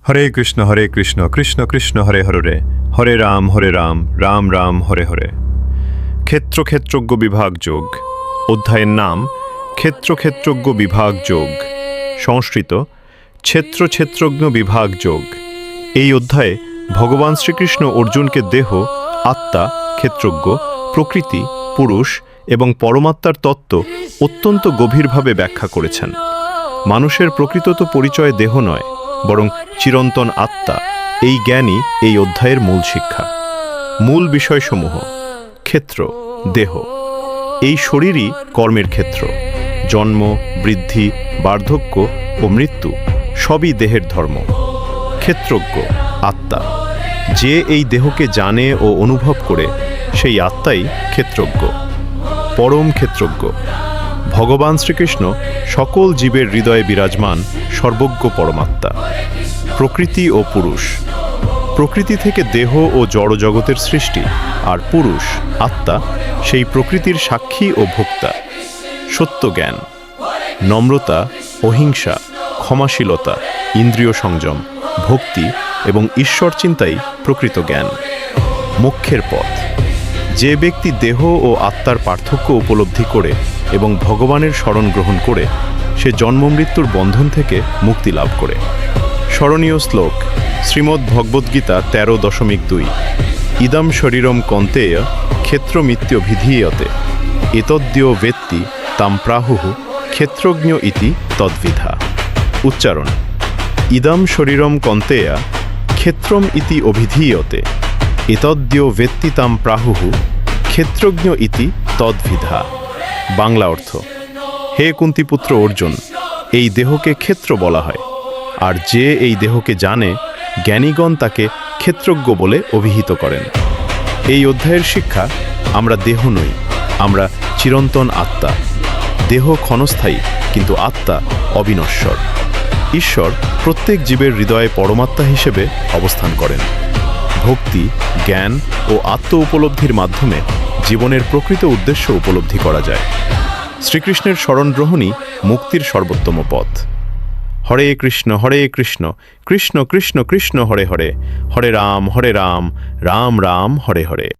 হরে কৃষ্ণ কৃষ্ণ কৃষ্ণ হরে হরে হরে রাম রাম রাম হরে হরে। ক্ষেত্রজ্ঞ বিভাগ যোগ। অধ্যায়ের নাম ক্ষেত্রজ্ঞ বিভাগ যোগ। সংস্কৃত ক্ষেত্রজ্ঞ বিভাগ যোগ। এই অধ্যায়ে ভগবান শ্রীকৃষ্ণ অর্জুনকে দেহ, আত্মা, ক্ষেত্রজ্ঞ, প্রকৃতি, পুরুষ এবং পরমাত্মার তত্ত্ব অত্যন্ত গভীরভাবে ব্যাখ্যা করেছেন। মানুষের প্রকৃত পরিচয় দেহ নয়, বরং চিরন্তন আত্মা। এই জ্ঞানই এই অধ্যায়ের মূল শিক্ষা। মূল বিষয়সমূহ: ক্ষেত্র, দেহ। এই শরীরই কর্মের ক্ষেত্র। জন্ম, বৃদ্ধি, বার্ধক্য ও মৃত্যু সবই দেহের ধর্ম। ক্ষেত্রজ্ঞ, আত্মা। যে এই দেহকে জানে ও অনুভব করে, সেই আত্মাই ক্ষেত্রজ্ঞ। পরম ক্ষেত্রজ্ঞ। ভগবান শ্রীকৃষ্ণ সকল জীবের হৃদয়ে বিরাজমান সর্বজ্ঞ পরমাত্মা। প্রকৃতি ও পুরুষ। প্রকৃতি থেকে দেহ ও জড়জগতের সৃষ্টি, আর পুরুষ, আত্মা, সেই প্রকৃতির সাক্ষী ও ভোক্তা। সত্য জ্ঞান। নম্রতা, অহিংসা, ক্ষমাশীলতা, ইন্দ্রিয় সংযম, ভক্তি এবং ঈশ্বর চিন্তাই প্রকৃত জ্ঞান। মোক্ষের পথ। যে ব্যক্তি দেহ ও আত্মার পার্থক্য উপলব্ধি করে এবং ভগবানের শরণ গ্রহণ করে, সে জন্মমৃত্যুর বন্ধন থেকে মুক্তি লাভ করে। স্মরণীয় শ্লোক: শ্রীমদ্ ভগবদ্গীতা 13.2। ইদম শরীরম কন্তেয় ক্ষেত্রমিত্যভিধীয়তে এতদ্য বেত্তি তাম প্রাহুঃ ক্ষেত্রজ্ঞ ইতি তদ্বিধা। উচ্চারণ: ইদম শরীরম কন্তেয়া ক্ষেত্রম ইতি অভিধীয়তে এতদ্য বেত্তি তাম প্রাহুঃ ক্ষেত্রজ্ঞ ইতি তদ্বিধা। বাংলা অর্থ: হে কুন্তিপুত্র অর্জুন, এই দেহকে ক্ষেত্র বলা হয়, আর যে এই দেহকে জানে, জ্ঞানীগণ তাকে ক্ষেত্রজ্ঞ বলে অভিহিত করেন। এই অধ্যায়ের শিক্ষা: আমরা দেহ নই, আমরা চিরন্তন আত্মা। দেহ ক্ষণস্থায়ী, কিন্তু আত্মা অবিনশ্বর। ঈশ্বর প্রত্যেক জীবের হৃদয়ে পরমাত্মা হিসেবে অবস্থান করেন। ভক্তি, জ্ঞান ও আত্ম উপলব্ধির মাধ্যমে জীবনের প্রকৃত উদ্দেশ্য উপলব্ধি করা যায়। শ্রীকৃষ্ণের শরণ গ্রহণই মুক্তির সর্বোত্তম পথ। হরে কৃষ্ণ কৃষ্ণ কৃষ্ণ কৃষ্ণ হরে হরে, হরে রাম রাম রাম হরে হরে।